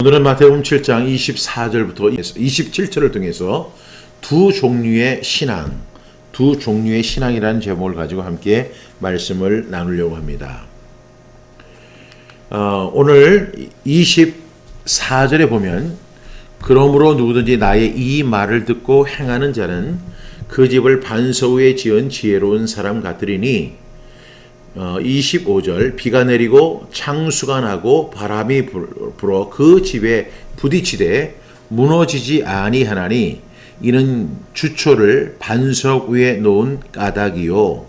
오늘은 마태복음 7장 24절부터 27절을 통해서 두 종류의 신앙이라는 제목을 가지고 함께 말씀을 나누려고 합니다. 오늘 24절에 보면 그러므로 누구든지 나의 이 말을 듣고 행하는 자는 그 집을 반석 위에 지은 지혜로운 사람 같으리니 25절 비가 내리고 창수가 나고 바람이 불어 그 집에 부딪히되 무너지지 아니하나니 이는 주초를 반석 위에 놓은 까닭이요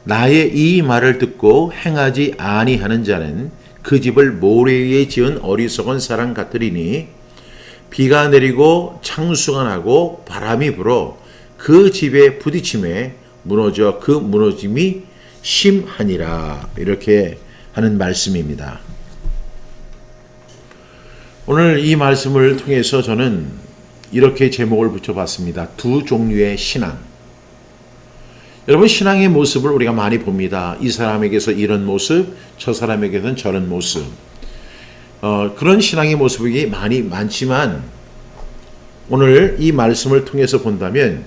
나의 이 말을 듣고 행하지 아니하는 자는 그 집을 모래 위에 지은 어리석은 사람 같으리니 비가 내리고 창수가 나고 바람이 불어 그 집에 부딪힘에 무너져 그 무너짐이 심하니라. 이렇게 하는 말씀입니다. 오늘 이 말씀을 통해서 저는 이렇게 제목을 붙여봤습니다. 두 종류의 신앙. 여러분, 신앙의 모습을 우리가 많이 봅니다. 이 사람에게서 이런 모습, 저 사람에게서는 저런 모습. 그런 신앙의 모습이 많지만 오늘 이 말씀을 통해서 본다면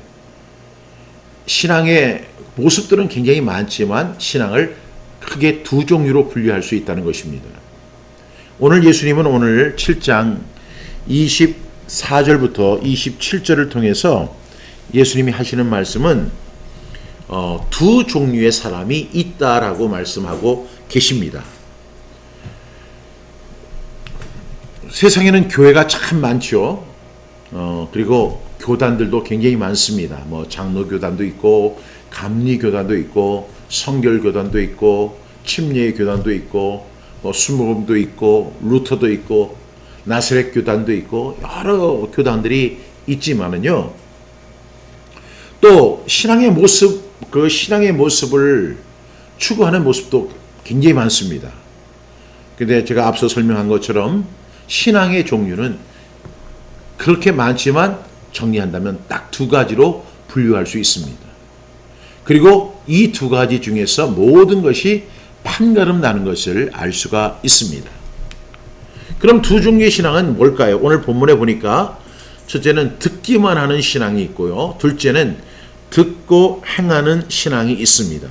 신앙의 모습들은 굉장히 많지만 신앙을 크게 두 종류로 분류할 수 있다는 것입니다. 오늘 예수님은 오늘 7장 24절부터 27절을 통해서 예수님이 하시는 말씀은 두 종류의 사람이 있다라고 말씀하고 계십니다. 세상에는 교회가 참 많죠. 그리고 교단들도 굉장히 많습니다. 장로교단도 있고 감리교단도 있고 성결교단도 있고 침례교단도 있고 수목음도 있고 루터도 있고 나사렛교단도 있고 여러 교단들이 있지만은요, 또 신앙의 모습, 그 신앙의 모습을 추구하는 모습도 굉장히 많습니다. 근데 제가 앞서 설명한 것처럼 신앙의 종류는 그렇게 많지만 정리한다면 딱 두 가지로 분류할 수 있습니다. 그리고 이 두 가지 중에서 모든 것이 판가름 나는 것을 알 수가 있습니다. 그럼 두 종류의 신앙은 뭘까요? 오늘 본문에 보니까 첫째는 듣기만 하는 신앙이 있고요. 둘째는 듣고 행하는 신앙이 있습니다.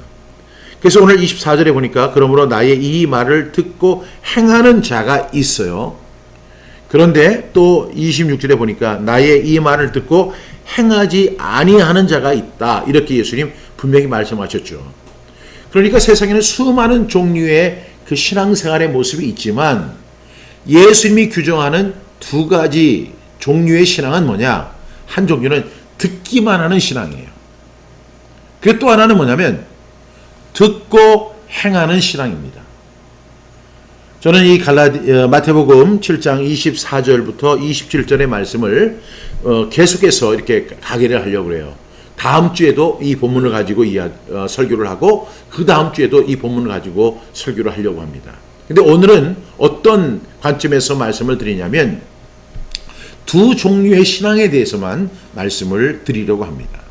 그래서 오늘 24절에 보니까 그러므로 나의 이 말을 듣고 행하는 자가 있어요. 그런데 또 26절에 보니까 나의 이 말을 듣고 행하지 아니하는 자가 있다. 이렇게 예수님 분명히 말씀하셨죠. 그러니까 세상에는 수많은 종류의 그 신앙생활의 모습이 있지만 예수님이 규정하는 두 가지 종류의 신앙은 뭐냐? 한 종류는 듣기만 하는 신앙이에요. 그리고 또 하나는 뭐냐면 듣고 행하는 신앙입니다. 저는 이 마태복음 7장 24절부터 27절의 말씀을 계속해서 이렇게 가게를 하려고 해요. 다음 주에도 이 본문을 가지고 설교를 하고 그 다음 주에도 이 본문을 가지고 설교를 하려고 합니다. 근데 오늘은 어떤 관점에서 말씀을 드리냐면 두 종류의 신앙에 대해서만 말씀을 드리려고 합니다.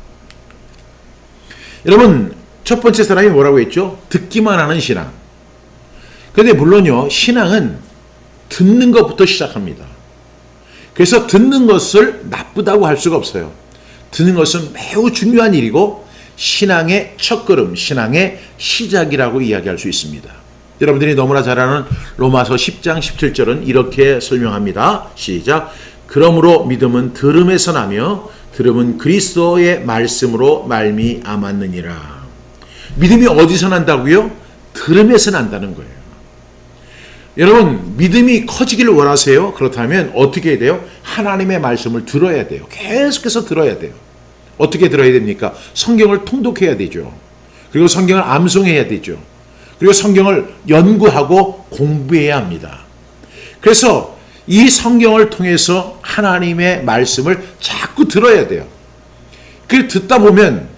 여러분, 첫 번째 사람이 뭐라고 했죠? 듣기만 하는 신앙. 근데 물론요, 신앙은 듣는 것부터 시작합니다. 그래서 듣는 것을 나쁘다고 할 수가 없어요. 듣는 것은 매우 중요한 일이고 신앙의 첫걸음, 신앙의 시작이라고 이야기할 수 있습니다. 여러분들이 너무나 잘 아는 로마서 10장 17절은 이렇게 설명합니다. 시작. 그러므로 믿음은 들음에서 나며 들음은 그리스도의 말씀으로 말미암았느니라. 믿음이 어디서 난다고요? 들음에서 난다는 거예요. 여러분, 믿음이 커지기를 원하세요? 그렇다면 어떻게 해야 돼요? 하나님의 말씀을 들어야 돼요. 계속해서 들어야 돼요. 어떻게 들어야 됩니까? 성경을 통독해야 되죠. 그리고 성경을 암송해야 되죠. 그리고 성경을 연구하고 공부해야 합니다. 그래서 이 성경을 통해서 하나님의 말씀을 자꾸 들어야 돼요. 그 듣다 보면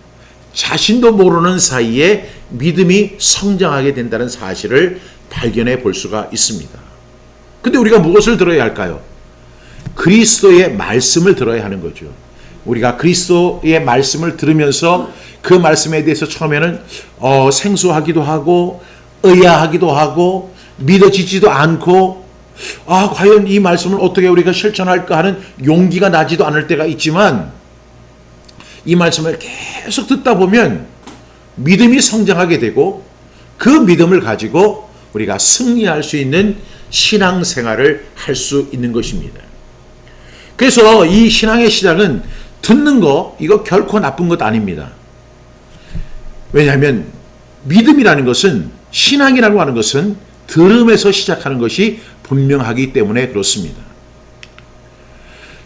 자신도 모르는 사이에 믿음이 성장하게 된다는 사실을 발견해 볼 수가 있습니다. 근데 우리가 무엇을 들어야 할까요? 그리스도의 말씀을 들어야 하는 거죠. 우리가 그리스도의 말씀을 들으면서 그 말씀에 대해서 처음에는 생소하기도 하고 의아하기도 하고 믿어지지도 않고 과연 이 말씀을 어떻게 우리가 실천할까 하는 용기가 나지도 않을 때가 있지만, 이 말씀을 계속 듣다 보면 믿음이 성장하게 되고, 그 믿음을 가지고 우리가 승리할 수 있는 신앙생활을 할 수 있는 것입니다. 그래서 이 신앙의 시작은 듣는 거, 이거 결코 나쁜 것 아닙니다. 왜냐하면 믿음이라는 것은, 신앙이라고 하는 것은 들음에서 시작하는 것이 분명하기 때문에 그렇습니다.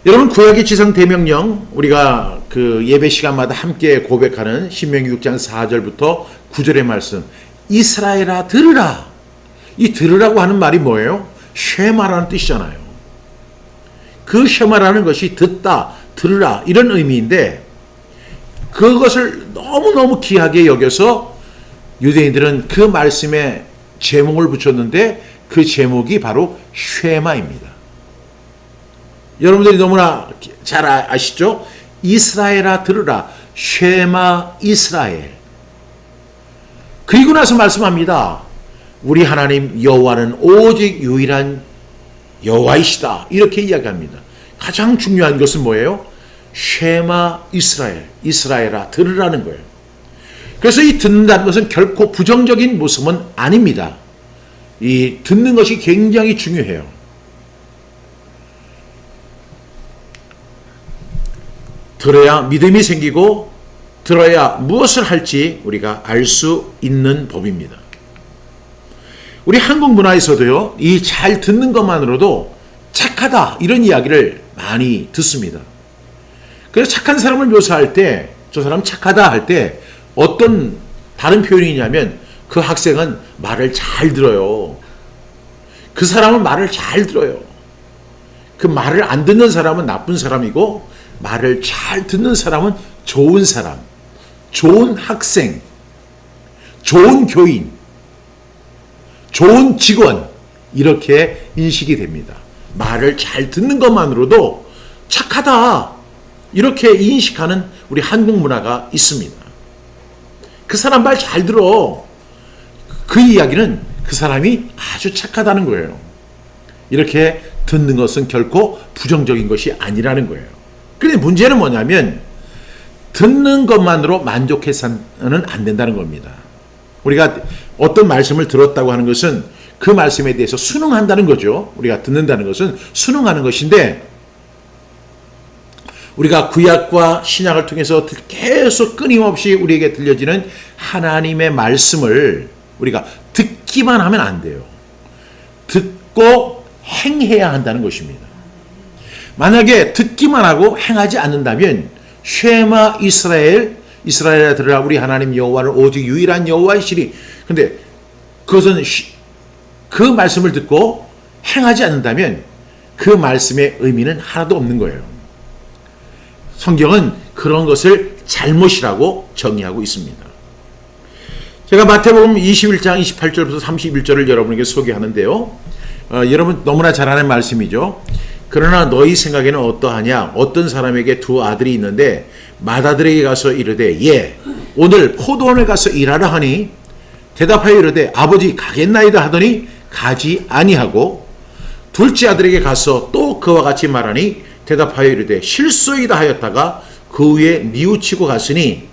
여러분, 구약의 지상대명령, 우리가 그 예배 시간마다 함께 고백하는 신명기 6장 4절부터 9절의 말씀, 이스라엘아 들으라. 이 들으라고 하는 말이 뭐예요? 쉐마라는 뜻이잖아요. 그 쉐마라는 것이 듣다, 들으라 이런 의미인데, 그것을 너무너무 귀하게 여겨서 유대인들은 그 말씀에 제목을 붙였는데, 그 제목이 바로 쉐마입니다. 여러분들이 너무나 잘 아시죠? 이스라엘아 들으라, 쉐마 이스라엘. 그리고 나서 말씀합니다. 우리 하나님 여호와는 오직 유일한 여호와이시다. 이렇게 이야기합니다. 가장 중요한 것은 뭐예요? 쉐마 이스라엘, 이스라엘아 들으라는 거예요. 그래서 이 듣는다는 것은 결코 부정적인 모습은 아닙니다. 이 듣는 것이 굉장히 중요해요. 들어야 믿음이 생기고, 들어야 무엇을 할지 우리가 알 수 있는 법입니다. 우리 한국 문화에서도요, 이 잘 듣는 것만으로도 착하다 이런 이야기를 많이 듣습니다. 그래서 착한 사람을 묘사할 때, 저 사람 착하다 할 때 어떤 다른 표현이 있냐면, 그 학생은 말을 잘 들어요. 그 사람은 말을 잘 들어요. 그 말을 안 듣는 사람은 나쁜 사람이고, 말을 잘 듣는 사람은 좋은 사람, 좋은 학생, 좋은 교인, 좋은 직원, 이렇게 인식이 됩니다. 말을 잘 듣는 것만으로도 착하다, 이렇게 인식하는 우리 한국 문화가 있습니다. 그 사람 말 잘 들어. 그 이야기는 그 사람이 아주 착하다는 거예요. 이렇게 듣는 것은 결코 부정적인 것이 아니라는 거예요. 그런데 문제는 뭐냐면, 듣는 것만으로 만족해서는 안 된다는 겁니다. 우리가 어떤 말씀을 들었다고 하는 것은 그 말씀에 대해서 순응한다는 거죠. 우리가 듣는다는 것은 순응하는 것인데, 우리가 구약과 신약을 통해서 계속 끊임없이 우리에게 들려지는 하나님의 말씀을 우리가 듣기만 하면 안 돼요. 듣고 행해야 한다는 것입니다. 만약에 듣기만 하고 행하지 않는다면, 쉐마 이스라엘, 이스라엘아 들으라, 우리 하나님 여호와는 오직 유일한 여호와이시리. 근데 그것은 그 말씀을 듣고 행하지 않는다면 그 말씀의 의미는 하나도 없는 거예요. 성경은 그런 것을 잘못이라고 정의하고 있습니다. 제가 마태복음 21장 28절부터 31절을 여러분에게 소개하는데요. 여러분 너무나 잘 아는 말씀이죠. 그러나 너희 생각에는 어떠하냐? 어떤 사람에게 두 아들이 있는데 맏아들에게 가서 이르되 예 오늘 포도원에 가서 일하라 하니 대답하여 이르되 아버지 가겠나이다 하더니 가지 아니하고 둘째 아들에게 가서 또 그와 같이 말하니 대답하여 이르되 실소이다 하였다가 그 후에 뉘우치고 갔으니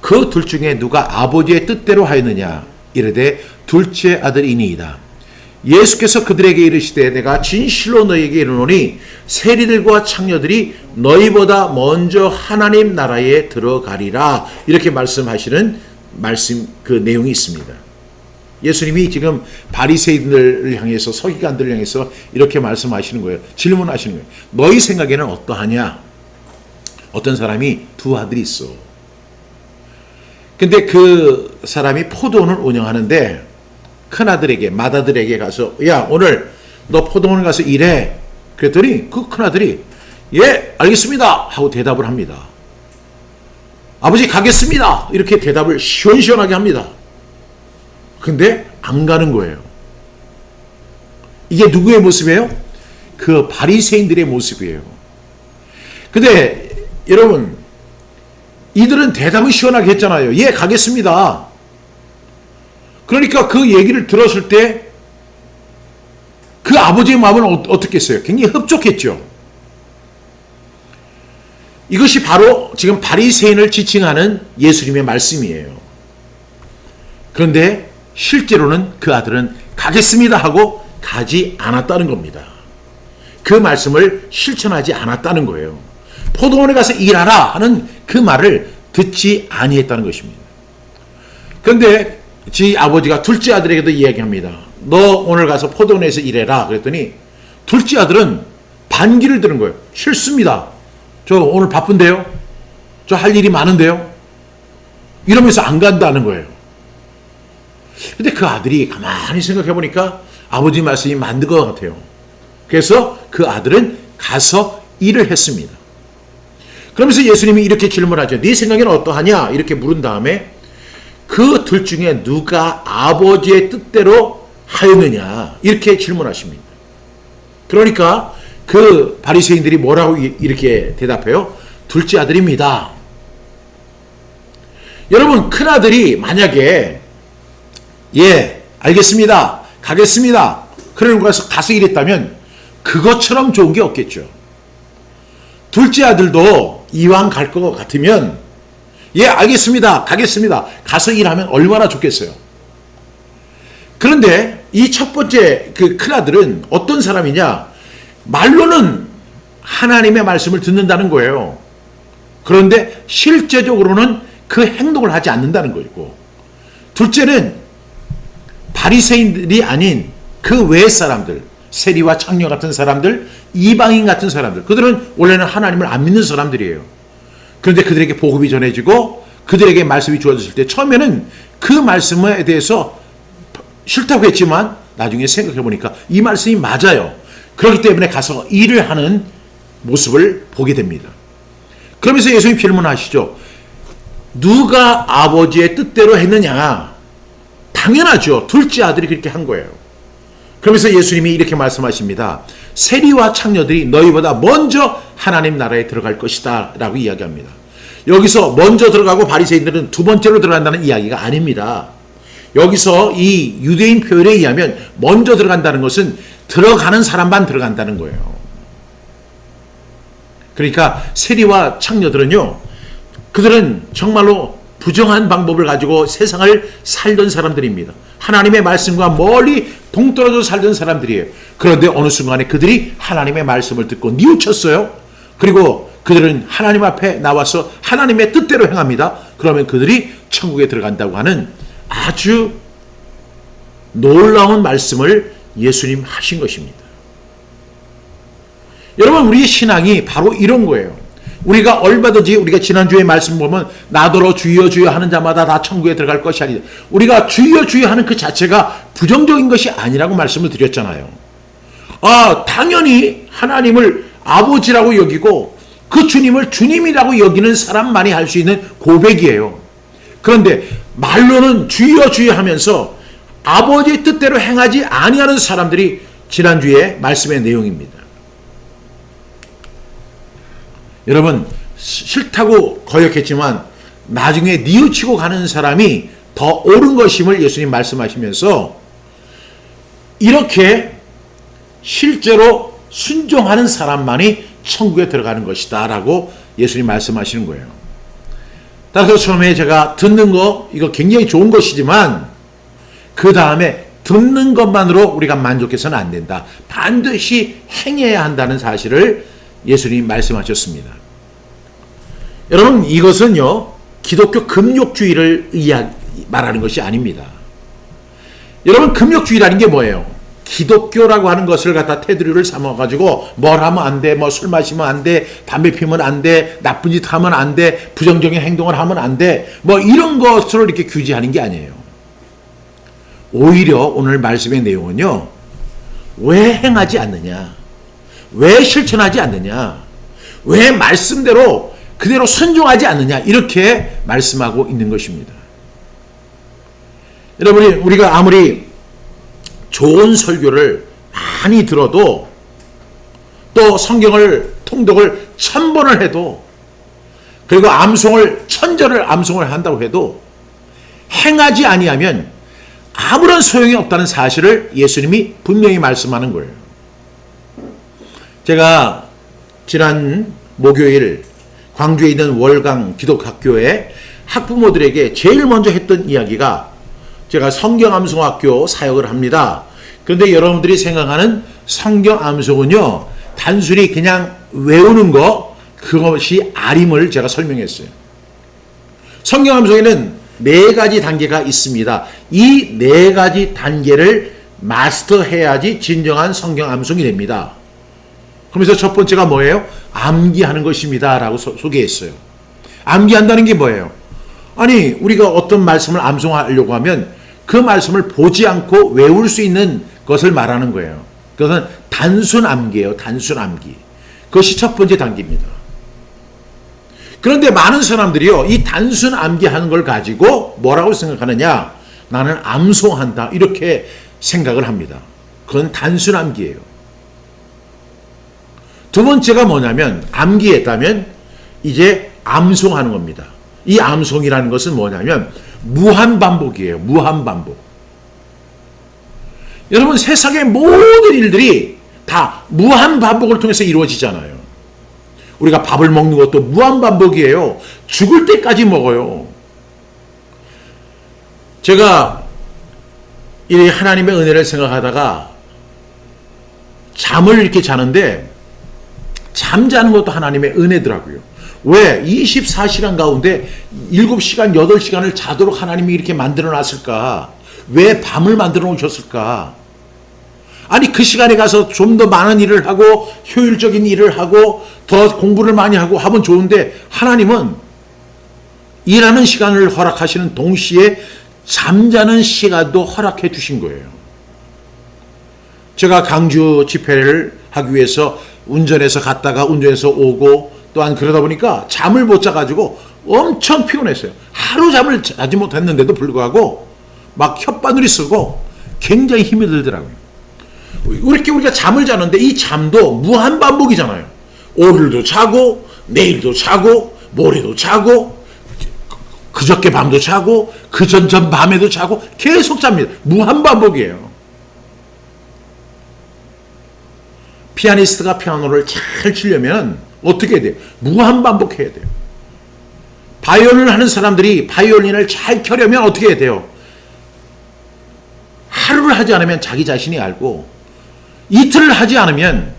그 둘 중에 누가 아버지의 뜻대로 하였느냐? 이르되 둘째 아들이니이다. 예수께서 그들에게 이르시되 내가 진실로 너희에게 이르노니 세리들과 창녀들이 너희보다 먼저 하나님 나라에 들어가리라. 이렇게 말씀하시는 말씀 그 내용이 있습니다. 예수님이 지금 바리새인들을 향해서 서기관들을 향해서 이렇게 말씀하시는 거예요. 질문하시는 거예요. 너희 생각에는 어떠하냐? 어떤 사람이 두 아들이 있어. 근데 그 사람이 포도원을 운영하는데 큰아들에게 맏아들에게 가서 야 오늘 너 포도원에 가서 일해. 그랬더니 그 큰아들이 예 알겠습니다 하고 대답을 합니다. 아버지 가겠습니다 이렇게 대답을 시원시원하게 합니다. 근데 안 가는 거예요. 이게 누구의 모습이에요? 그 바리새인들의 모습이에요. 근데 여러분 이들은 대답은 시원하게 했잖아요. 예 가겠습니다. 그러니까 그 얘기를 들었을 때 그 아버지의 마음은 어떻겠어요? 굉장히 흡족했죠. 이것이 바로 지금 바리새인을 지칭하는 예수님의 말씀이에요. 그런데 실제로는 그 아들은 가겠습니다 하고 가지 않았다는 겁니다. 그 말씀을 실천하지 않았다는 거예요. 포도원에 가서 일하라 하는 그 말을 듣지 아니했다는 것입니다. 그런데 지 아버지가 둘째 아들에게도 이야기합니다. 너 오늘 가서 포도원에서 일해라 그랬더니 둘째 아들은 반기를 드는 거예요. 싫습니다. 저 오늘 바쁜데요. 저 할 일이 많은데요. 이러면서 안 간다는 거예요. 근데 그 아들이 가만히 생각해 보니까 아버지 말씀이 맞는 것 같아요. 그래서 그 아들은 가서 일을 했습니다. 그러면서 예수님이 이렇게 질문하죠. 네 생각에는 어떠하냐? 이렇게 물은 다음에 그 둘 중에 누가 아버지의 뜻대로 하였느냐? 이렇게 질문하십니다. 그러니까 그 바리새인들이 뭐라고 이렇게 대답해요? 둘째 아들입니다. 여러분, 큰아들이 만약에 예, 알겠습니다. 가겠습니다. 그러고 가서 일했다면 그것처럼 좋은 게 없겠죠. 둘째 아들도 이왕 갈 것 같으면 예, 알겠습니다. 가겠습니다. 가서 일하면 얼마나 좋겠어요. 그런데 이 첫 번째 그 큰아들은 어떤 사람이냐? 말로는 하나님의 말씀을 듣는다는 거예요. 그런데 실제적으로는 그 행동을 하지 않는다는 거고, 둘째는 바리새인들이 아닌 그 외 사람들, 세리와 창녀 같은 사람들, 이방인 같은 사람들, 그들은 원래는 하나님을 안 믿는 사람들이에요. 그런데 그들에게 복음이 전해지고 그들에게 말씀이 주어졌을 때 처음에는 그 말씀에 대해서 싫다고 했지만 나중에 생각해 보니까 이 말씀이 맞아요. 그렇기 때문에 가서 일을 하는 모습을 보게 됩니다. 그러면서 예수님 질문하시죠. 누가 아버지의 뜻대로 했느냐? 당연하죠. 둘째 아들이 그렇게 한 거예요. 그러면서 예수님이 이렇게 말씀하십니다. 세리와 창녀들이 너희보다 먼저 하나님 나라에 들어갈 것이다 라고 이야기합니다. 여기서 먼저 들어가고 바리새인들은 두 번째로 들어간다는 이야기가 아닙니다. 여기서 이 유대인 표현에 의하면 먼저 들어간다는 것은 들어가는 사람만 들어간다는 거예요. 그러니까 세리와 창녀들은요, 그들은 정말로 부정한 방법을 가지고 세상을 살던 사람들입니다. 하나님의 말씀과 멀리 동떨어져 살던 사람들이에요. 그런데 어느 순간에 그들이 하나님의 말씀을 듣고 뉘우쳤어요. 그리고 그들은 하나님 앞에 나와서 하나님의 뜻대로 행합니다. 그러면 그들이 천국에 들어간다고 하는 아주 놀라운 말씀을 예수님 하신 것입니다. 여러분, 우리의 신앙이 바로 이런 거예요. 우리가 얼마든지 우리가 지난주에 말씀 보면 나더러 주여 주여 하는 자마다 다 천국에 들어갈 것이 아니다. 우리가 주여 주여 하는 그 자체가 부정적인 것이 아니라고 말씀을 드렸잖아요. 당연히 하나님을 아버지라고 여기고 그 주님을 주님이라고 여기는 사람만이 할 수 있는 고백이에요. 그런데 말로는 주여 주여 하면서 아버지의 뜻대로 행하지 아니하는 사람들이 지난주에 말씀의 내용입니다. 여러분, 싫다고 거역했지만 나중에 뉘우치고 가는 사람이 더 옳은 것임을 예수님 말씀하시면서 이렇게 실제로 순종하는 사람만이 천국에 들어가는 것이다 라고 예수님 말씀하시는 거예요. 따라서 처음에 제가 듣는 거 이거 굉장히 좋은 것이지만 그 다음에 듣는 것만으로 우리가 만족해서는 안 된다. 반드시 행해야 한다는 사실을 예수님이 말씀하셨습니다. 여러분, 이것은요 기독교 금욕주의를 말하는 것이 아닙니다. 여러분, 금욕주의라는 게 뭐예요? 기독교라고 하는 것을 갖다 테두리를 삼아가지고 뭘 하면 안 돼, 뭐 술 마시면 안 돼, 담배 피면 안 돼, 나쁜 짓 하면 안 돼, 부정적인 행동을 하면 안 돼, 뭐 이런 것으로 이렇게 규제하는 게 아니에요. 오히려 오늘 말씀의 내용은요, 왜 행하지 않느냐, 왜 실천하지 않느냐, 왜 말씀대로 그대로 순종하지 않느냐, 이렇게 말씀하고 있는 것입니다. 여러분이 우리가 아무리 좋은 설교를 많이 들어도 또 성경을 통독을 1000번을 해도 그리고 암송을 1000절을 암송을 한다고 해도 행하지 아니하면 아무런 소용이 없다는 사실을 예수님이 분명히 말씀하는 거예요. 제가 지난 목요일 광주에 있는 월강 기독학교에 학부모들에게 제일 먼저 했던 이야기가, 제가 성경암송학교 사역을 합니다. 그런데 여러분들이 생각하는 성경암송은요, 단순히 그냥 외우는 거, 그것이 아님을 제가 설명했어요. 성경암송에는 4가지 단계가 있습니다. 이 4가지 단계를 마스터해야지 진정한 성경암송이 됩니다. 그러면서 첫 번째가 뭐예요? 암기하는 것입니다 라고 소개했어요. 암기한다는 게 뭐예요? 아니, 우리가 어떤 말씀을 암송하려고 하면 그 말씀을 보지 않고 외울 수 있는 것을 말하는 거예요. 그것은 단순 암기예요. 단순 암기. 그것이 첫 번째 단계입니다. 그런데 많은 사람들이요, 이 단순 암기하는 걸 가지고 뭐라고 생각하느냐? 나는 암송한다, 이렇게 생각을 합니다. 그건 단순 암기예요. 두 번째가 뭐냐면, 암기했다면 이제 암송하는 겁니다. 이 암송이라는 것은 뭐냐면 무한반복이에요. 무한반복. 여러분, 세상의 모든 일들이 다 무한반복을 통해서 이루어지잖아요. 우리가 밥을 먹는 것도 무한반복이에요. 죽을 때까지 먹어요. 제가 이 하나님의 은혜를 생각하다가 잠을 이렇게 자는데, 잠자는 것도 하나님의 은혜더라고요. 왜? 24시간 가운데 7시간, 8시간을 자도록 하나님이 이렇게 만들어 놨을까? 왜 밤을 만들어 놓으셨을까? 아니, 그 시간에 가서 좀 더 많은 일을 하고 효율적인 일을 하고 더 공부를 많이 하고 하면 좋은데, 하나님은 일하는 시간을 허락하시는 동시에 잠자는 시간도 허락해 주신 거예요. 제가 강주 집회를 하기 위해서 운전해서 갔다가 운전해서 오고, 또한 그러다 보니까 잠을 못 자가지고 엄청 피곤했어요. 하루 잠을 자지 못했는데도 불구하고 막 혓바늘이 쓰고 굉장히 힘이 들더라고요. 이렇게 우리가 잠을 자는데 이 잠도 무한반복이잖아요. 오늘도 자고, 내일도 자고, 모레도 자고, 그저께 밤도 자고, 그전전 밤에도 자고, 계속 잡니다. 무한반복이에요. 피아니스트가 피아노를 잘 치려면 어떻게 해야 돼요? 무한반복해야 돼요. 바이올린을 하는 사람들이 바이올린을 잘 켜려면 어떻게 해야 돼요? 하루를 하지 않으면 자기 자신이 알고, 이틀을 하지 않으면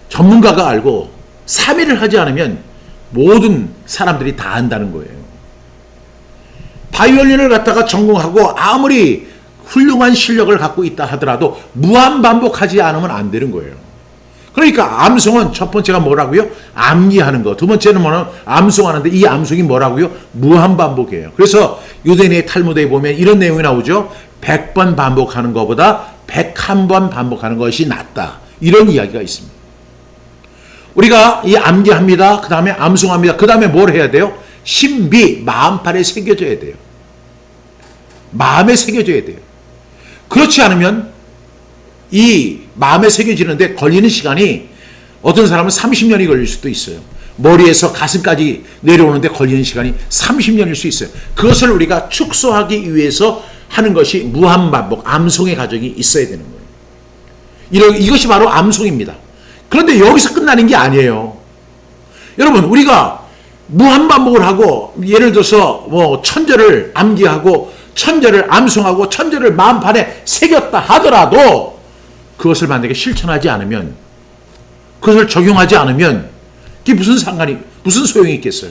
전문가가 알고, 3일을 하지 않으면 모든 사람들이 다 안다는 거예요. 바이올린을 갖다가 전공하고 아무리 훌륭한 실력을 갖고 있다 하더라도 무한반복하지 않으면 안 되는 거예요. 그러니까 암송은 첫 번째가 뭐라고요? 암기하는 거. 두 번째는 뭐냐면 암송하는데, 이 암송이 뭐라고요? 무한반복이에요. 그래서 유대인의 탈무드에 보면 이런 내용이 나오죠. 100번 반복하는 것보다 101번 반복하는 것이 낫다, 이런 이야기가 있습니다. 우리가 이 암기합니다. 그 다음에 암송합니다. 그 다음에 뭘 해야 돼요? 신비, 마음판에 새겨져야 돼요. 마음에 새겨져야 돼요. 그렇지 않으면 이 마음에 새겨지는데 걸리는 시간이, 어떤 사람은 30년이 걸릴 수도 있어요. 머리에서 가슴까지 내려오는데 걸리는 시간이 30년일 수 있어요. 그것을 우리가 축소하기 위해서 하는 것이 무한반복, 암송의 과정이 있어야 되는 거예요. 이것이 바로 암송입니다. 그런데 여기서 끝나는 게 아니에요. 여러분, 우리가 무한반복을 하고, 예를 들어서 뭐 천절을 암기하고 천절을 암송하고 천절을 마음판에 새겼다 하더라도 그것을 만약에 실천하지 않으면, 그것을 적용하지 않으면 그게 무슨 소용이 있겠어요?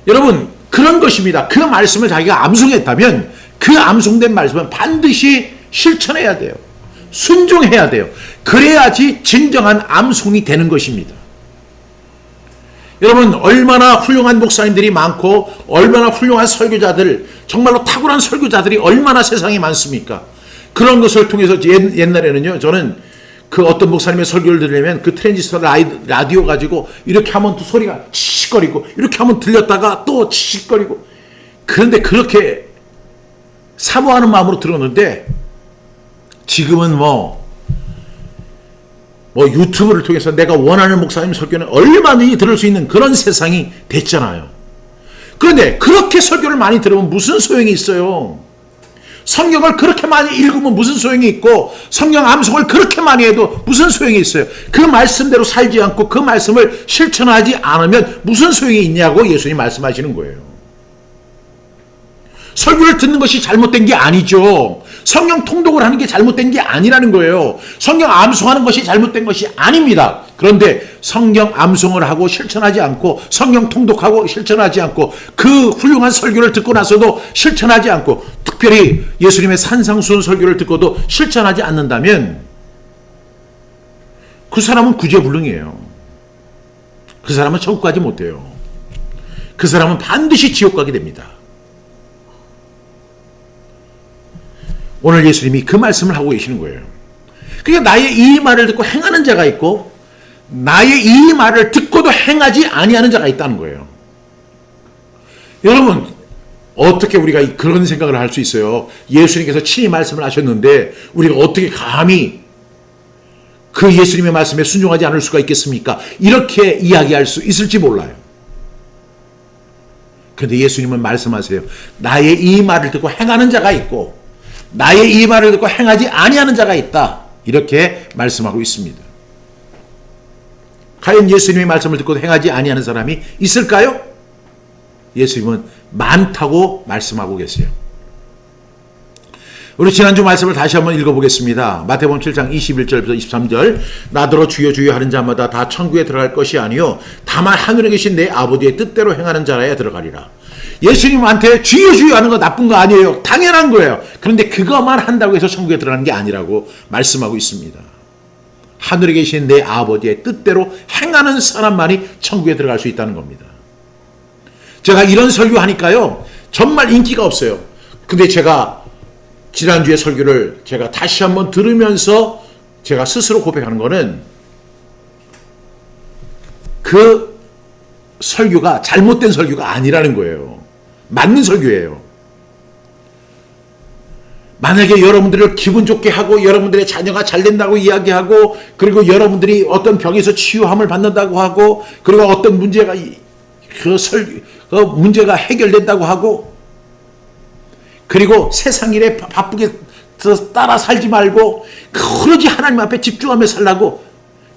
여러분, 그런 것입니다. 그 말씀을 자기가 암송했다면 그 암송된 말씀은 반드시 실천해야 돼요. 순종해야 돼요. 그래야지 진정한 암송이 되는 것입니다. 여러분, 얼마나 훌륭한 목사님들이 많고, 얼마나 훌륭한 설교자들, 정말로 탁월한 설교자들이 얼마나 세상에 많습니까? 그런 것을 통해서 옛날에는요, 저는 그 어떤 목사님의 설교를 들으면 그 트랜지스터 라디오 가지고 이렇게 하면 또 소리가 치익거리고, 이렇게 하면 들렸다가 또 치익거리고, 그런데 그렇게 사모하는 마음으로 들었는데, 지금은 뭐 유튜브를 통해서 내가 원하는 목사님 설교는 얼마든지 들을 수 있는 그런 세상이 됐잖아요. 그런데 그렇게 설교를 많이 들으면 무슨 소용이 있어요? 성경을 그렇게 많이 읽으면 무슨 소용이 있고 성경 암송을 그렇게 많이 해도 무슨 소용이 있어요? 그 말씀대로 살지 않고 그 말씀을 실천하지 않으면 무슨 소용이 있냐고 예수님 말씀하시는 거예요. 설교를 듣는 것이 잘못된 게 아니죠. 성경 통독을 하는 게 잘못된 게 아니라는 거예요. 성경 암송하는 것이 잘못된 것이 아닙니다. 그런데 성경 암송을 하고 실천하지 않고 성경 통독하고 실천하지 않고 그 훌륭한 설교를 듣고 나서도 실천하지 않고 특별히 예수님의 산상수훈 설교를 듣고도 실천하지 않는다면 그 사람은 구제불능이에요. 그 사람은 천국 가지 못해요. 그 사람은 반드시 지옥 가게 됩니다. 오늘 예수님이 그 말씀을 하고 계시는 거예요. 그러니까 나의 이 말을 듣고 행하는 자가 있고 나의 이 말을 듣고도 행하지 아니하는 자가 있다는 거예요. 여러분 어떻게 우리가 그런 생각을 할 수 있어요? 예수님께서 친히 말씀을 하셨는데 우리가 어떻게 감히 그 예수님의 말씀에 순종하지 않을 수가 있겠습니까? 이렇게 이야기할 수 있을지 몰라요. 그런데 예수님은 말씀하세요. 나의 이 말을 듣고 행하는 자가 있고 나의 이 말을 듣고 행하지 아니하는 자가 있다. 이렇게 말씀하고 있습니다. 과연 예수님의 말씀을 듣고 행하지 아니하는 사람이 있을까요? 예수님은 많다고 말씀하고 계세요. 우리 지난주 말씀을 다시 한번 읽어보겠습니다. 마태복음 7장 21절부터 23절 나더러 주여 주여 하는 자마다 다 천국에 들어갈 것이 아니요 다만 하늘에 계신 내 아버지의 뜻대로 행하는 자라야 들어가리라. 예수님한테 주여 주여 하는 거 나쁜 거 아니에요. 당연한 거예요. 그런데 그것만 한다고 해서 천국에 들어가는 게 아니라고 말씀하고 있습니다. 하늘에 계신 내 아버지의 뜻대로 행하는 사람만이 천국에 들어갈 수 있다는 겁니다. 제가 이런 설교하니까요 정말 인기가 없어요. 근데 제가 지난주에 설교를 제가 다시 한번 들으면서 제가 스스로 고백하는 거는 그 설교가 잘못된 설교가 아니라는 거예요. 맞는 설교예요. 만약에 여러분들을 기분 좋게 하고 여러분들의 자녀가 잘 된다고 이야기하고 그리고 여러분들이 어떤 병에서 치유함을 받는다고 하고 그리고 어떤 문제가 문제가 해결된다고 하고 그리고 세상 일에 바쁘게 따라 살지 말고 그러지 하나님 앞에 집중하며 살라고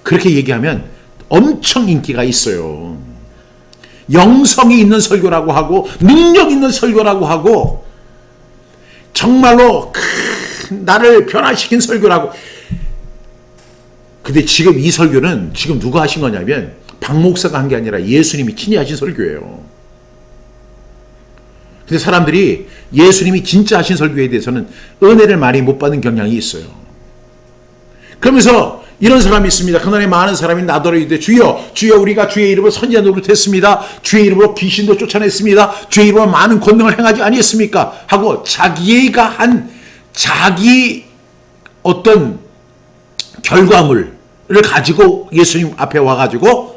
그렇게 얘기하면 엄청 인기가 있어요. 영성이 있는 설교라고 하고 능력 있는 설교라고 하고 정말로 나를 변화시킨 설교라고. 근데 지금 이 설교는 지금 누가 하신 거냐면 박 목사가 한 게 아니라 예수님이 친히 하신 설교예요. 근데 사람들이 예수님이 진짜 하신 설교에 대해서는 은혜를 많이 못 받는 경향이 있어요. 그러면서 이런 사람이 있습니다. 그날에 많은 사람이 나더러 이르되 주여 주여 우리가 주의 이름으로 선지자 노릇했습니다. 주의 이름으로 귀신도 쫓아냈습니다. 주의 이름으로 많은 권능을 행하지 아니했습니까? 하고 자기가 한 자기 어떤 결과물을 가지고 예수님 앞에 와가지고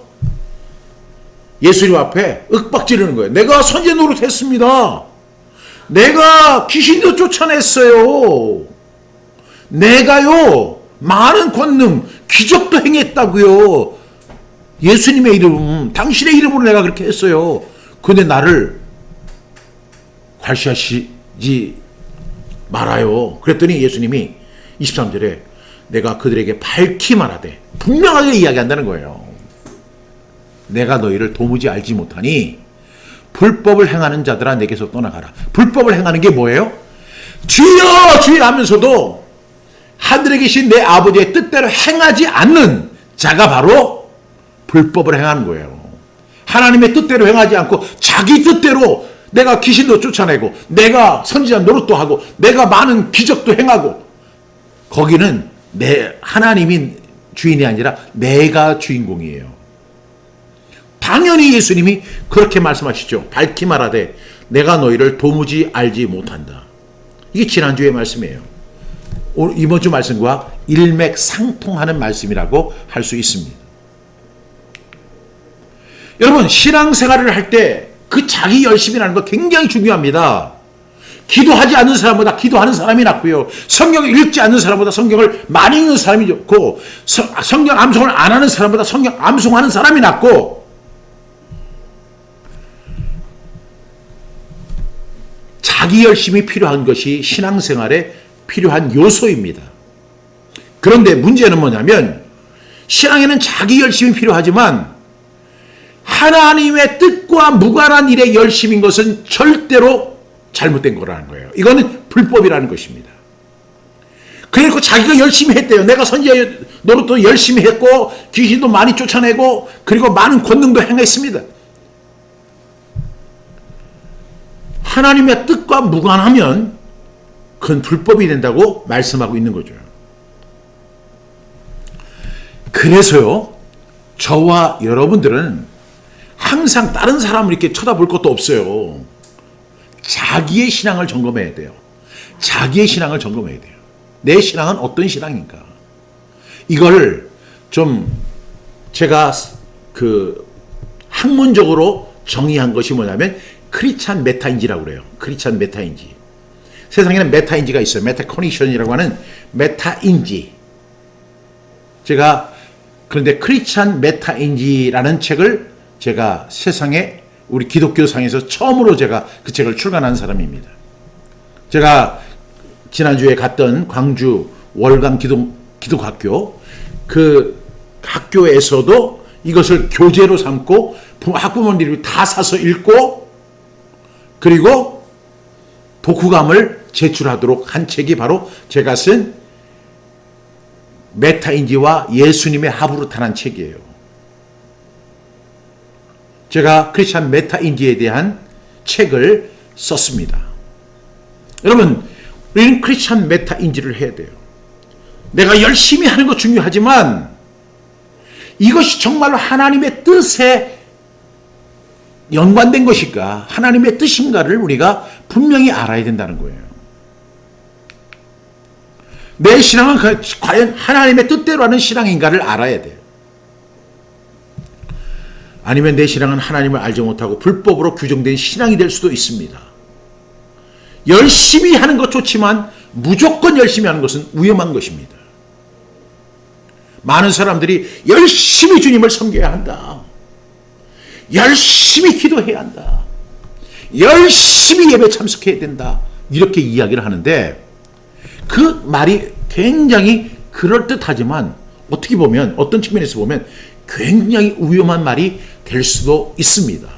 예수님 앞에 윽박지르는 거예요. 내가 선지자 노릇했습니다. 내가 귀신도 쫓아냈어요. 내가요 많은 권능, 기적도 행했다고요. 예수님의 이름, 당신의 이름으로 내가 그렇게 했어요. 근데 나를 괄시하시지 말아요. 그랬더니 예수님이 23절에 내가 그들에게 밝히 말하되 분명하게 이야기한다는 거예요. 내가 너희를 도무지 알지 못하니 불법을 행하는 자들아 내게서 떠나가라. 불법을 행하는 게 뭐예요? 주여 주여 하면서도 하늘에 계신 내 아버지의 뜻대로 행하지 않는 자가 바로 불법을 행하는 거예요. 하나님의 뜻대로 행하지 않고 자기 뜻대로 내가 귀신도 쫓아내고 내가 선지자 노릇도 하고 내가 많은 기적도 행하고 거기는 내 하나님이 주인이 아니라 내가 주인공이에요. 당연히 예수님이 그렇게 말씀하시죠. 밝히 말하되 내가 너희를 도무지 알지 못한다. 이게 지난주의 말씀이에요. 이번 주 말씀과 일맥상통하는 말씀이라고 할 수 있습니다. 여러분 신앙생활을 할 때 그 자기 열심이라는 거 굉장히 중요합니다. 기도하지 않는 사람보다 기도하는 사람이 낫고요. 성경을 읽지 않는 사람보다 성경을 많이 읽는 사람이 좋고 성경 암송을 안 하는 사람보다 성경 암송하는 사람이 낫고 자기 열심이 필요한 것이 신앙생활에 필요한 요소입니다. 그런데 문제는 뭐냐면 신앙에는 자기 열심이 필요하지만 하나님의 뜻과 무관한 일에 열심인 것은 절대로 잘못된 거라는 거예요. 이거는 불법이라는 것입니다. 그리고 자기가 열심히 했대요. 내가 선지자 노릇도 열심히 했고 귀신도 많이 쫓아내고 그리고 많은 권능도 행했습니다. 하나님의 뜻과 무관하면 그건 불법이 된다고 말씀하고 있는 거죠. 그래서요, 저와 여러분들은 항상 다른 사람을 이렇게 쳐다볼 것도 없어요. 자기의 신앙을 점검해야 돼요. 자기의 신앙을 점검해야 돼요. 내 신앙은 어떤 신앙인가? 이걸 좀 제가 학문적으로 정의한 것이 뭐냐면 크리스찬 메타인지라고 그래요. 크리스찬 메타인지. 세상에는 메타인지가 있어요. 메타코니션이라고 하는 메타인지. 그런데 크리스찬 메타인지라는 책을 제가 세상에 우리 기독교상에서 처음으로 제가 그 책을 출간한 사람입니다. 제가 지난주에 갔던 광주 월강 기독학교 그 학교에서도 이것을 교재로 삼고 학부모님들이 다 사서 읽고 그리고 독후감을 제출하도록 한 책이 바로 제가 쓴 메타인지와 예수님의 하부르타라는 책이에요. 제가 크리스찬 메타인지에 대한 책을 썼습니다. 여러분, 우리는 크리스찬 메타인지를 해야 돼요. 내가 열심히 하는 거 중요하지만 이것이 정말로 하나님의 뜻에 연관된 것일까, 하나님의 뜻인가를 우리가 분명히 알아야 된다는 거예요. 내 신앙은 과연 하나님의 뜻대로 하는 신앙인가를 알아야 돼요. 아니면 내 신앙은 하나님을 알지 못하고 불법으로 규정된 신앙이 될 수도 있습니다. 열심히 하는 것 좋지만 무조건 열심히 하는 것은 위험한 것입니다. 많은 사람들이 열심히 주님을 섬겨야 한다. 열심히 기도해야 한다. 열심히 예배 참석해야 된다. 이렇게 이야기를 하는데 그 말이 굉장히 그럴듯하지만 어떻게 보면 어떤 측면에서 보면 굉장히 위험한 말이 될 수도 있습니다.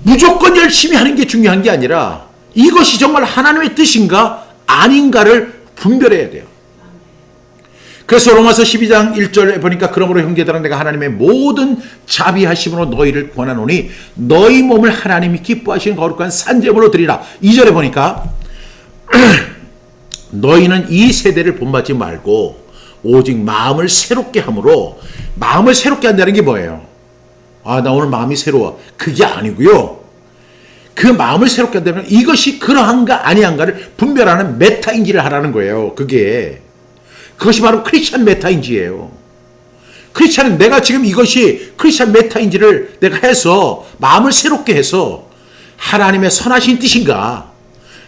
무조건 열심히 하는 게 중요한 게 아니라 이것이 정말 하나님의 뜻인가 아닌가를 분별해야 돼요. 그래서 로마서 12장 1절에 보니까 그러므로 형제들아 내가 하나님의 모든 자비하심으로 너희를 권하노니 너희 몸을 하나님이 기뻐하시는 거룩한 산제물로 드리라. 2절에 보니까 너희는 이 세대를 본받지 말고 오직 마음을 새롭게 함으로, 마음을 새롭게 한다는 게 뭐예요? 아, 나 오늘 마음이 새로워. 그게 아니고요. 그 마음을 새롭게 한다면 이것이 그러한가 아니한가를 분별하는 메타인지를 하라는 거예요. 그것이 바로 크리스찬 메타인지예요. 크리스찬은 내가 지금 이것이 크리스찬 메타인지를 내가 해서 마음을 새롭게 해서 하나님의 선하신 뜻인가,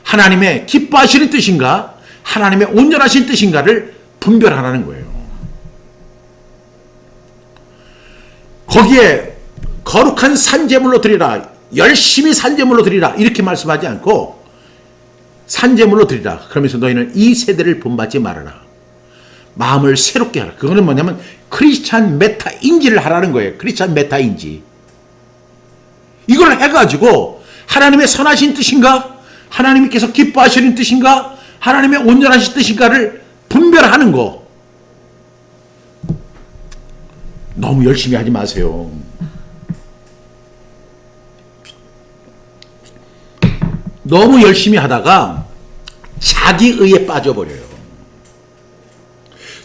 하나님의 기뻐하시는 뜻인가, 하나님의 온전하신 뜻인가를 분별하라는 거예요. 거기에 거룩한 산제물로 드리라, 열심히 산제물로 드리라 이렇게 말씀하지 않고 산제물로 드리라. 그러면서 너희는 이 세대를 본받지 말아라. 마음을 새롭게 하라. 그거는 뭐냐면 크리스찬 메타인지를 하라는 거예요. 크리스찬 메타인지. 이걸 해가지고 하나님의 선하신 뜻인가, 하나님께서 기뻐하시는 뜻인가, 하나님의 온전하신 뜻인가를 분별하는 거. 너무 열심히 하지 마세요. 너무 열심히 하다가 자기의에 빠져버려요.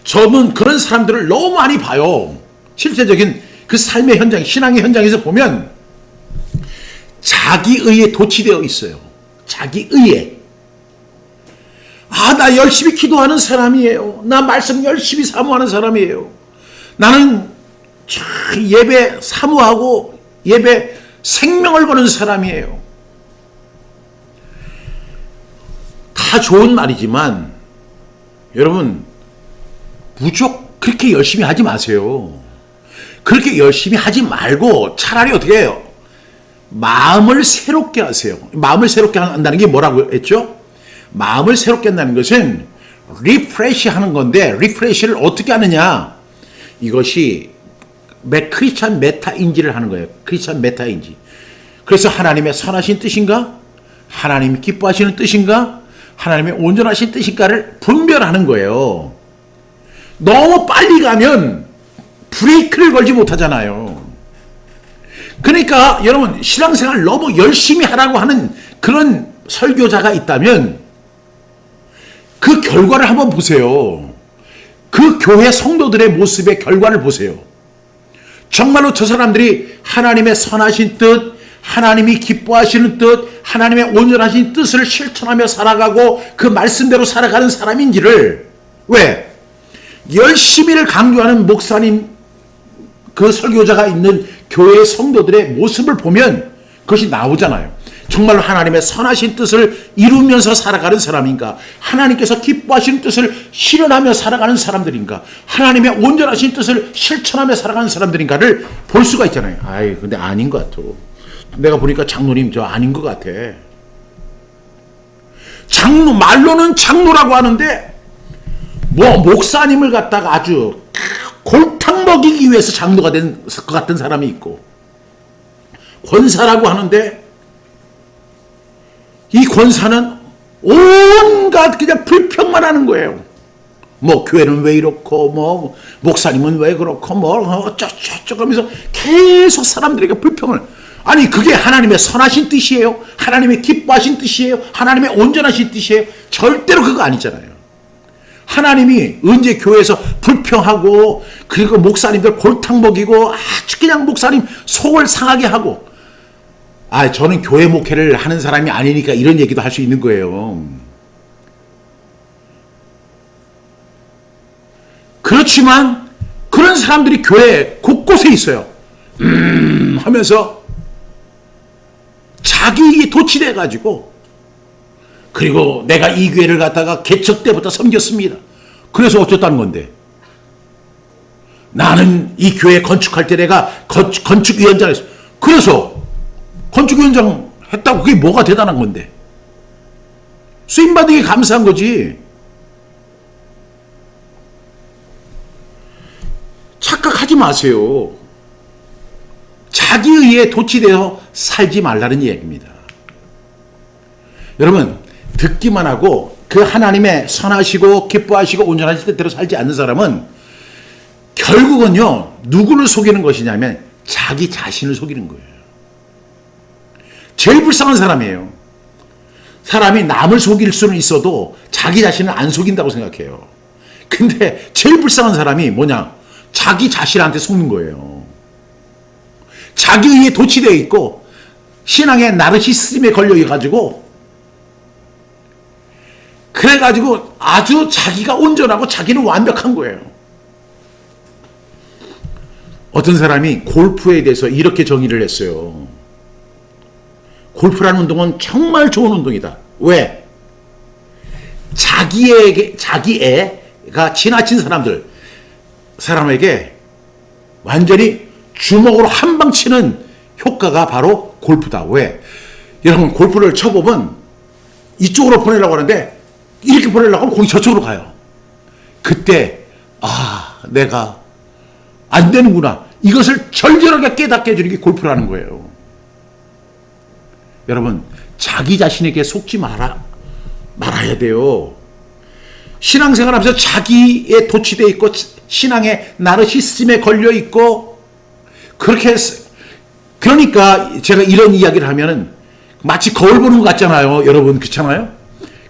저는 그런 사람들을 너무 많이 봐요. 실제적인 그 삶의 현장, 신앙의 현장에서 보면 자기의에 도취되어 있어요. 자기의에. 아, 나 열심히 기도하는 사람이에요. 나 말씀 열심히 사모하는 사람이에요. 나는 예배 사모하고 예배 생명을 거는 사람이에요. 다 좋은 말이지만 여러분 무조건 그렇게 열심히 하지 마세요. 그렇게 열심히 하지 말고 차라리 어떻게 해요? 마음을 새롭게 하세요. 마음을 새롭게 한다는 게 뭐라고 했죠? 마음을 새롭게 한다는 것은 리프레시 하는 건데, 리프레시를 어떻게 하느냐? 이것이 크리스찬 메타인지를 하는 거예요. 크리스찬 메타인지. 그래서 하나님의 선하신 뜻인가? 하나님이 기뻐하시는 뜻인가? 하나님의 온전하신 뜻인가를 분별하는 거예요. 너무 빨리 가면 브레이크를 걸지 못하잖아요. 그러니까 여러분, 신앙생활 너무 열심히 하라고 하는 그런 설교자가 있다면 그 결과를 한번 보세요. 그 교회 성도들의 모습의 결과를 보세요. 정말로 저 사람들이 하나님의 선하신 뜻, 하나님이 기뻐하시는 뜻, 하나님의 온전하신 뜻을 실천하며 살아가고 그 말씀대로 살아가는 사람인지를, 왜? 열심히를 강조하는 목사님, 그 설교자가 있는 교회의 성도들의 모습을 보면 그것이 나오잖아요. 정말로 하나님의 선하신 뜻을 이루면서 살아가는 사람인가? 하나님께서 기뻐하시는 뜻을 실현하며 살아가는 사람들인가? 하나님의 온전하신 뜻을 실천하며 살아가는 사람들인가를 볼 수가 있잖아요. 아이, 근데 아닌 것 같아. 내가 보니까 장로님 저 아닌 것 같아. 장로, 말로는 장로라고 하는데 뭐 목사님을 갖다가 아주 골탕 먹이기 위해서 장로가 된 것 같은 사람이 있고, 권사라고 하는데 이 권사는 온갖 그냥 불평만 하는 거예요. 뭐 교회는 왜 이렇고, 뭐 목사님은 왜 그렇고, 뭐 어쩌저쩌 하면서 계속 사람들에게 불평을. 아니, 그게 하나님의 선하신 뜻이에요? 하나님의 기뻐하신 뜻이에요? 하나님의 온전하신 뜻이에요? 절대로 그거 아니잖아요. 하나님이 언제 교회에서 불평하고, 그리고 목사님들 골탕 먹이고, 아주 그냥 목사님 속을 상하게 하고, 저는 교회 목회를 하는 사람이 아니니까 이런 얘기도 할 수 있는 거예요. 그렇지만 그런 사람들이 교회 곳곳에 있어요. 하면서 자기에게 도취돼 가지고, 그리고 내가 이 교회를 갖다가 개척 때부터 섬겼습니다. 그래서 어쩌다는 건데, 나는 이 교회 건축할 때 내가 건축위원장 했어. 그래서 건축위원장 했다고 그게 뭐가 대단한 건데? 쓰임받은 게 감사한 거지. 착각하지 마세요. 자기의에 도취되어 살지 말라는 얘기입니다. 여러분, 듣기만 하고 그 하나님의 선하시고 기뻐하시고 온전하신 뜻대로 살지 않는 사람은 결국은요, 누구를 속이는 것이냐면 자기 자신을 속이는 거예요. 제일 불쌍한 사람이에요. 사람이 남을 속일 수는 있어도 자기 자신을 안 속인다고 생각해요. 근데 제일 불쌍한 사람이 뭐냐? 자기 자신한테 속는 거예요. 자기 의에 도취되어 있고 신앙의 나르시시즘에 걸려가지고, 그래가지고 아주 자기가 온전하고 자기는 완벽한 거예요. 어떤 사람이 골프에 대해서 이렇게 정의를 했어요. 골프라는 운동은 정말 좋은 운동이다. 왜? 자기애가 지나친 사람에게 완전히 주먹으로 한 방 치는 효과가 바로 골프다. 왜? 여러분, 골프를 쳐보면 이쪽으로 보내려고 하는데 이렇게 보내려고 하면 공이 저쪽으로 가요. 그때 내가 안 되는구나. 이것을 절절하게 깨닫게 해주는 게 골프라는 거예요. 여러분, 자기 자신에게 속지 말아야 돼요. 신앙생활 하면서 자기에 도취되어 있고 신앙의 나르시시즘에 걸려 있고, 그렇게 그러니까 제가 이런 이야기를 하면은 마치 거울 보는 것 같잖아요. 여러분, 그렇잖아요?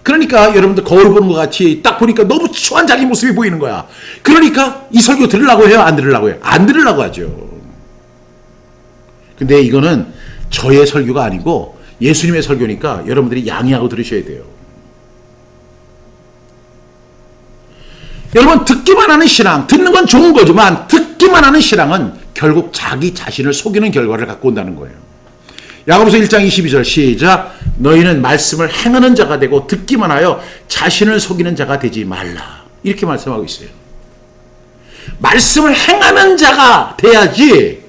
그러니까 여러분들 거울 보는 것 같이 딱 보니까 너무 추한 자기 모습이 보이는 거야. 그러니까 이 설교 들으려고 해요? 안 들으려고 해요? 안 들으려고 하죠. 근데 이거는 저의 설교가 아니고 예수님의 설교니까 여러분들이 양해하고 들으셔야 돼요. 여러분, 듣기만 하는 신앙, 듣는 건 좋은 거지만 듣기만 하는 신앙은 결국 자기 자신을 속이는 결과를 갖고 온다는 거예요. 야고보서 1장 22절 시작. 너희는 말씀을 행하는 자가 되고 듣기만 하여 자신을 속이는 자가 되지 말라. 이렇게 말씀하고 있어요. 말씀을 행하는 자가 돼야지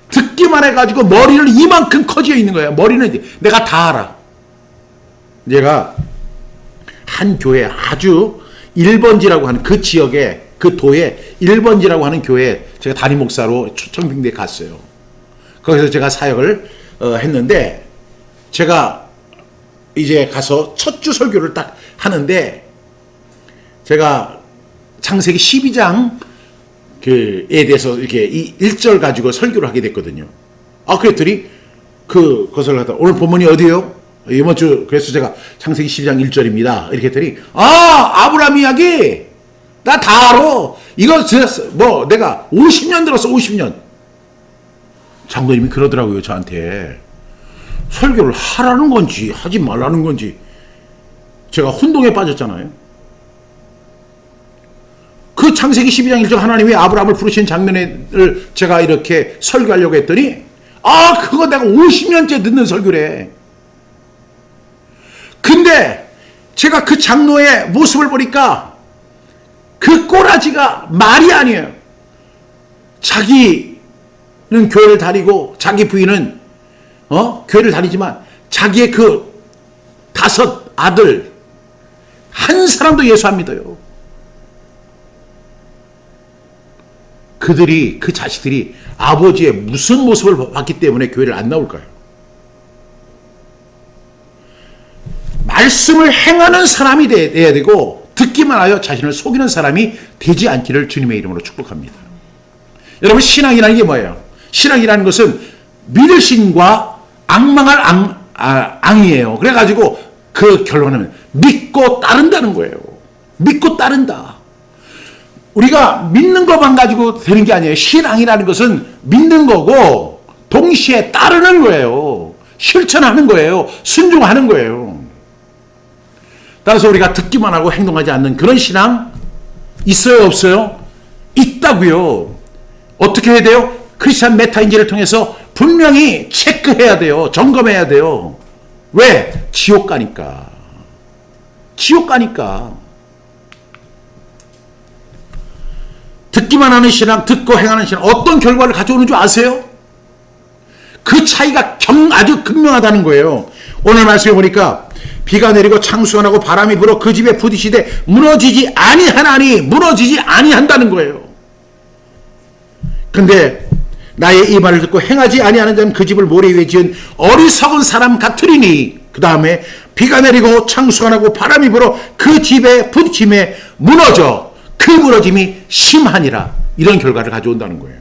듣기만 해가지고 머리를 이만큼 커져 있는 거예요. 머리는 내가 다 알아. 제가 한 교회 아주 1번지라고 하는 그 지역에 그 도에 1번지라고 하는 교회에 제가 담임 목사로 초청빙대에 갔어요. 거기서 제가 사역을 했는데 제가 이제 가서 첫 주 설교를 딱 하는데 제가 창세기 12장 그에 대해서 이렇게 이 1절 가지고 설교를 하게 됐거든요. 그랬더니 그것을 갖다 오늘 본문이 어디예요? 이번 주 그래서 제가 창세기 12장 1절입니다. 이렇게 했더니 아브라함 이야기 나 다 알아. 이거 뭐 내가 50년 들었어. 50년. 장로님이 그러더라고요. 저한테. 설교를 하라는 건지 하지 말라는 건지 제가 혼동에 빠졌잖아요. 그 창세기 12장 1절 하나님이 아브라함을 부르신 장면을 제가 이렇게 설교하려고 했더니 그거 내가 50년째 듣는 설교래. 근데 제가 그 장로의 모습을 보니까 그 꼬라지가 말이 아니에요. 자기는 교회를 다니고 자기 부인은 교회를 다니지만 자기의 그 5 아들 한 사람도 예수 안 믿어요. 그 자식들이 아버지의 무슨 모습을 봤기 때문에 교회를 안 나올까요? 말씀을 행하는 사람이 돼야 되고 듣기만 하여 자신을 속이는 사람이 되지 않기를 주님의 이름으로 축복합니다. 여러분 신앙이라는 게 뭐예요? 신앙이라는 것은 믿을 신과 악망할 앙이에요. 그래가지고 그 결론은 믿고 따른다는 거예요. 믿고 따른다. 우리가 믿는 것만 가지고 되는 게 아니에요. 신앙이라는 것은 믿는 거고 동시에 따르는 거예요. 실천하는 거예요. 순종하는 거예요. 따라서 우리가 듣기만 하고 행동하지 않는 그런 신앙 있어요? 없어요? 있다고요. 어떻게 해야 돼요? 크리스찬 메타인지를 통해서 분명히 체크해야 돼요. 점검해야 돼요. 왜? 지옥 가니까. 지옥 가니까. 듣기만 하는 신앙, 듣고 행하는 신앙 어떤 결과를 가져오는 줄 아세요? 그 차이가 아주 극명하다는 거예요. 오늘 말씀해 보니까 비가 내리고 창수가 나고 바람이 불어 그 집에 부딪히되 무너지지 아니하나니 무너지지 아니한다는 거예요. 근데 나의 이 말을 듣고 행하지 아니하는 자는 그 집을 모래 위에 지은 어리석은 사람 같으리니 그 다음에 비가 내리고 창수가 나고 바람이 불어 그 집에 부딪힘에 무너져 그 무너짐이 심하니라. 이런 결과를 가져온다는 거예요.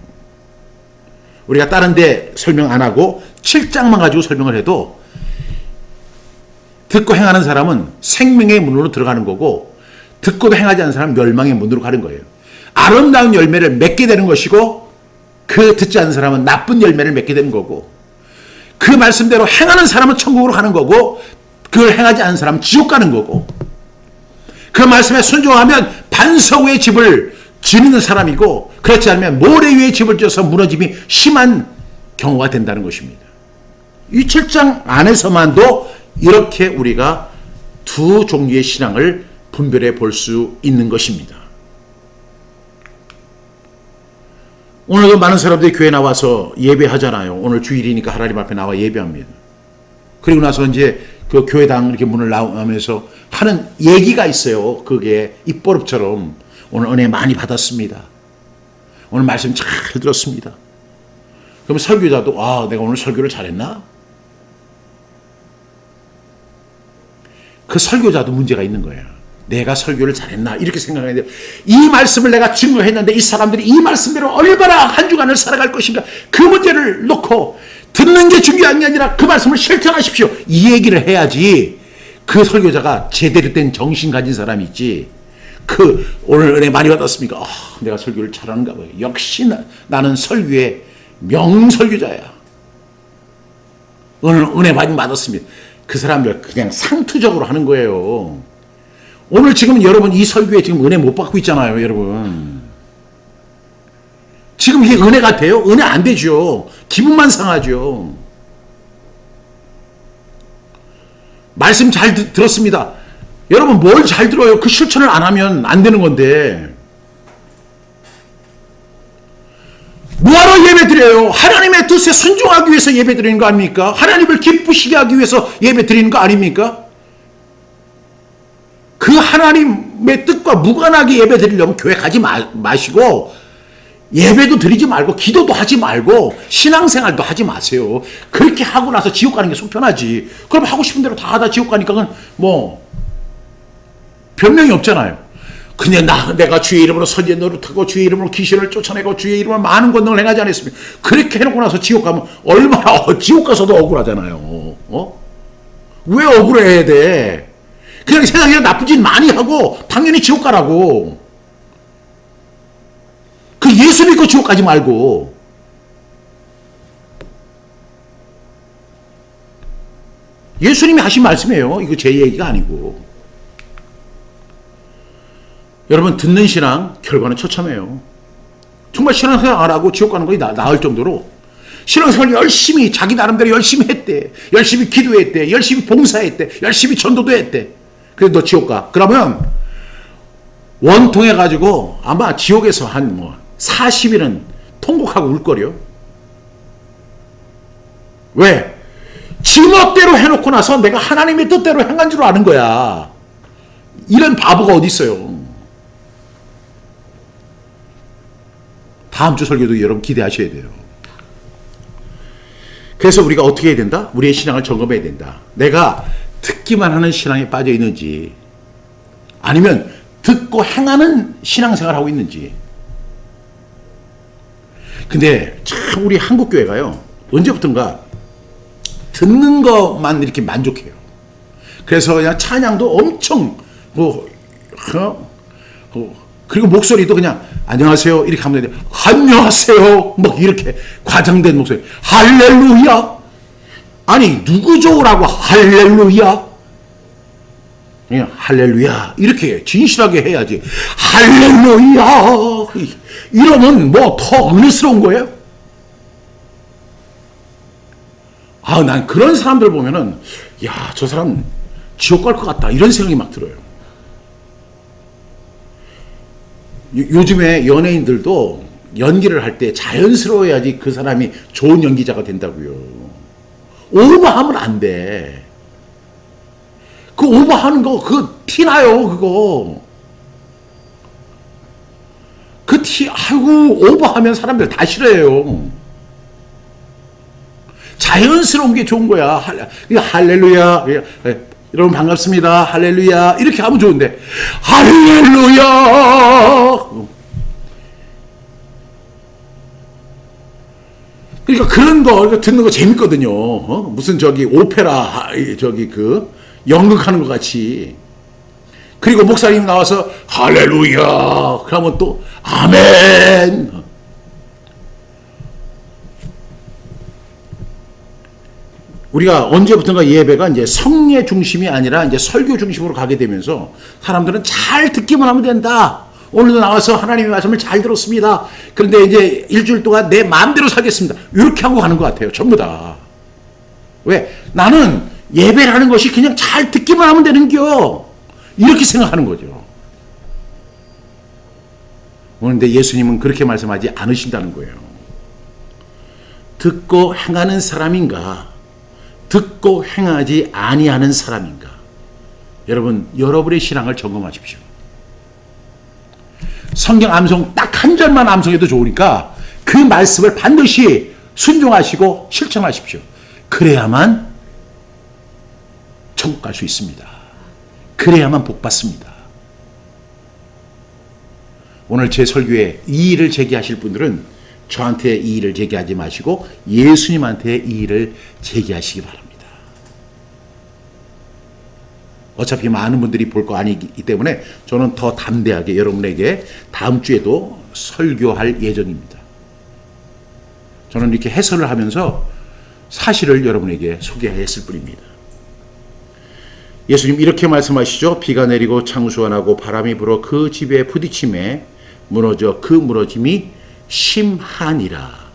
우리가 다른 데 설명 안 하고 7장만 가지고 설명을 해도 듣고 행하는 사람은 생명의 문으로 들어가는 거고 듣고도 행하지 않는 사람은 멸망의 문으로 가는 거예요. 아름다운 열매를 맺게 되는 것이고 그 듣지 않는 사람은 나쁜 열매를 맺게 되는 거고 그 말씀대로 행하는 사람은 천국으로 가는 거고 그걸 행하지 않는 사람은 지옥 가는 거고 그 말씀에 순종하면 반석 위에 집을 지는 사람이고 그렇지 않으면 모래 위에 집을 지어서 무너짐이 심한 경우가 된다는 것입니다. 이 7장 안에서만도 이렇게 우리가 두 종류의 신앙을 분별해 볼 수 있는 것입니다. 오늘도 많은 사람들이 교회 나와서 예배하잖아요. 오늘 주일이니까 하나님 앞에 나와 예배합니다. 그리고 나서 이제 그 교회당 이렇게 문을 나오면서 하는 얘기가 있어요. 그게 입버릇처럼 오늘 은혜 많이 받았습니다. 오늘 말씀 잘 들었습니다. 그럼 설교자도 내가 오늘 설교를 잘했나? 그 설교자도 문제가 있는 거예요. 내가 설교를 잘했나 이렇게 생각하는데 이 말씀을 내가 증거했는데 이 사람들이 이 말씀대로 얼마나 한 주간을 살아갈 것인가 그 문제를 놓고 듣는 게 중요한 게 아니라 그 말씀을 실천하십시오 이 얘기를 해야지 그 설교자가 제대로 된 정신 가진 사람이 있지. 오늘 은혜 많이 받았습니까? 내가 설교를 잘하는가 봐요. 역시 나는 설교의 명설교자야. 오늘 은혜 많이 받았습니다. 그 사람들 그냥 상투적으로 하는 거예요. 오늘 지금 여러분 이 설교에 지금 은혜 못 받고 있잖아요, 여러분. 지금 이게 은혜 같아요? 은혜 안 되죠. 기분만 상하죠. 말씀 잘 들었습니다. 여러분 뭘 잘 들어요? 그 실천을 안 하면 안 되는 건데. 뭐하러 예배 드려요? 하나님의 뜻에 순종하기 위해서 예배 드리는 거 아닙니까? 하나님을 기쁘시게 하기 위해서 예배 드리는 거 아닙니까? 그 하나님의 뜻과 무관하게 예배 드리려면 교회 가지 마시고 예배도 드리지 말고 기도도 하지 말고 신앙생활도 하지 마세요. 그렇게 하고 나서 지옥 가는 게 속편하지. 그럼 하고 싶은 대로 다 하다 지옥 가니까 그건 뭐 변명이 없잖아요. 근데 내가 주의 이름으로 선지의 노릇하고 주의 이름으로 귀신을 쫓아내고 주의 이름으로 많은 권능을 행하지 않았으면 그렇게 해놓고 나서 지옥 가면 얼마나 지옥 가서도 억울하잖아요. 왜 억울해야 돼? 그냥 세상에 나쁜 짓 많이 하고 당연히 지옥 가라고. 그 예수 믿고 지옥 가지 말고. 예수님이 하신 말씀이에요. 이거 제 얘기가 아니고. 여러분, 듣는 신앙 결과는 처참해요. 정말 신앙생활 안 하고 지옥 가는 것이 나을 정도로 신앙생활 열심히 자기 나름대로 열심히 했대. 열심히 기도했대. 열심히 봉사했대. 열심히 전도도 했대. 그래서 너 지옥 가. 그러면 원통해가지고 아마 지옥에서 한 40일은 통곡하고 울거려. 왜? 지 멋대로 해놓고 나서 내가 하나님의 뜻대로 행한 줄 아는 거야. 이런 바보가 어디 있어요. 다음 주 설교도 여러분 기대하셔야 돼요. 그래서 우리가 어떻게 해야 된다? 우리의 신앙을 점검해야 된다. 내가 듣기만 하는 신앙에 빠져 있는지 아니면 듣고 행하는 신앙생활을 하고 있는지. 근데 참 우리 한국교회가요, 언제부턴가 듣는 것만 이렇게 만족해요. 그래서 그냥 찬양도 엄청 그리고 목소리도 그냥 안녕하세요 이렇게 하면 되는데 안녕하세요 막 이렇게 과장된 목소리. 할렐루야. 아니 누구 좋으라고 할렐루야. 그냥 할렐루야 이렇게 진실하게 해야지. 할렐루야 이러면 뭐 더 은혜스러운 거예요? 아, 난 그런 사람들 보면은 야, 저 사람 지옥 갈 것 같다 이런 생각이 막 들어요. 요즘에 연예인들도 연기를 할 때 자연스러워야지 그 사람이 좋은 연기자가 된다고요. 오버하면 안 돼. 그 오버하는 거 그거 티나요 그거. 그 티, 아이고 오버하면 사람들 다 싫어해요. 자연스러운 게 좋은 거야. 할렐루야. 여러분 반갑습니다. 할렐루야. 이렇게 하면 좋은데 할렐루야. 그러니까 그런 거 듣는 거 재밌거든요. 무슨 저기 오페라 저기 그 연극하는 것 같이. 그리고 목사님 나와서 할렐루야. 그러면 또 아멘. 우리가 언제부턴가 예배가 이제 성례 중심이 아니라 이제 설교 중심으로 가게 되면서 사람들은 잘 듣기만 하면 된다. 오늘도 나와서 하나님의 말씀을 잘 들었습니다. 그런데 이제 일주일 동안 내 마음대로 살겠습니다. 이렇게 하고 가는 것 같아요. 전부 다. 왜? 나는 예배라는 것이 그냥 잘 듣기만 하면 되는겨. 이렇게 생각하는 거죠. 그런데 예수님은 그렇게 말씀하지 않으신다는 거예요. 듣고 행하는 사람인가? 듣고 행하지 아니하는 사람인가? 여러분, 여러분의 신앙을 점검하십시오. 성경 암송 딱 한 절만 암송해도 좋으니까 그 말씀을 반드시 순종하시고 실천하십시오. 그래야만 천국 갈 수 있습니다. 그래야만 복 받습니다. 오늘 제 설교에 이의를 제기하실 분들은 저한테 이의를 제기하지 마시고 예수님한테 이의를 제기하시기 바랍니다. 어차피 많은 분들이 볼 거 아니기 때문에 저는 더 담대하게 여러분에게 다음 주에도 설교할 예정입니다. 저는 이렇게 해설을 하면서 사실을 여러분에게 소개했을 뿐입니다. 예수님 이렇게 말씀하시죠. 비가 내리고 창수가 나고 바람이 불어 그 집에 부딪힘에 무너져 그 무너짐이 심하니라.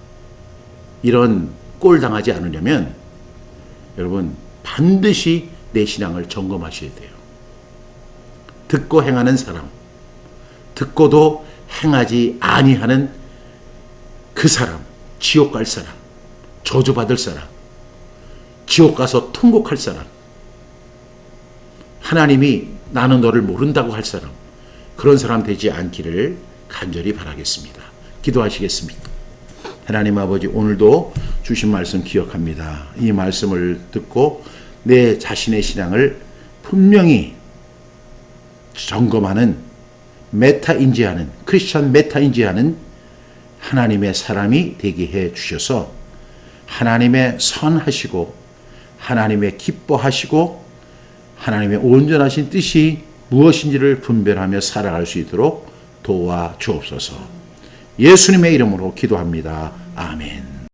이런 꼴 당하지 않으려면 여러분 반드시 내 신앙을 점검하셔야 돼요. 듣고 행하는 사람, 듣고도 행하지 아니하는 그 사람, 지옥 갈 사람, 저주받을 사람, 지옥 가서 통곡할 사람, 하나님이 나는 너를 모른다고 할 사람, 그런 사람 되지 않기를 간절히 바라겠습니다. 기도하시겠습니다. 하나님 아버지, 오늘도 주신 말씀 기억합니다. 이 말씀을 듣고 내 자신의 신앙을 분명히 점검하는, 메타인지하는, 크리스천 메타인지하는 하나님의 사람이 되게 해 주셔서 하나님의 선하시고 하나님의 기뻐하시고 하나님의 온전하신 뜻이 무엇인지를 분별하며 살아갈 수 있도록 도와주옵소서. 예수님의 이름으로 기도합니다. 아멘.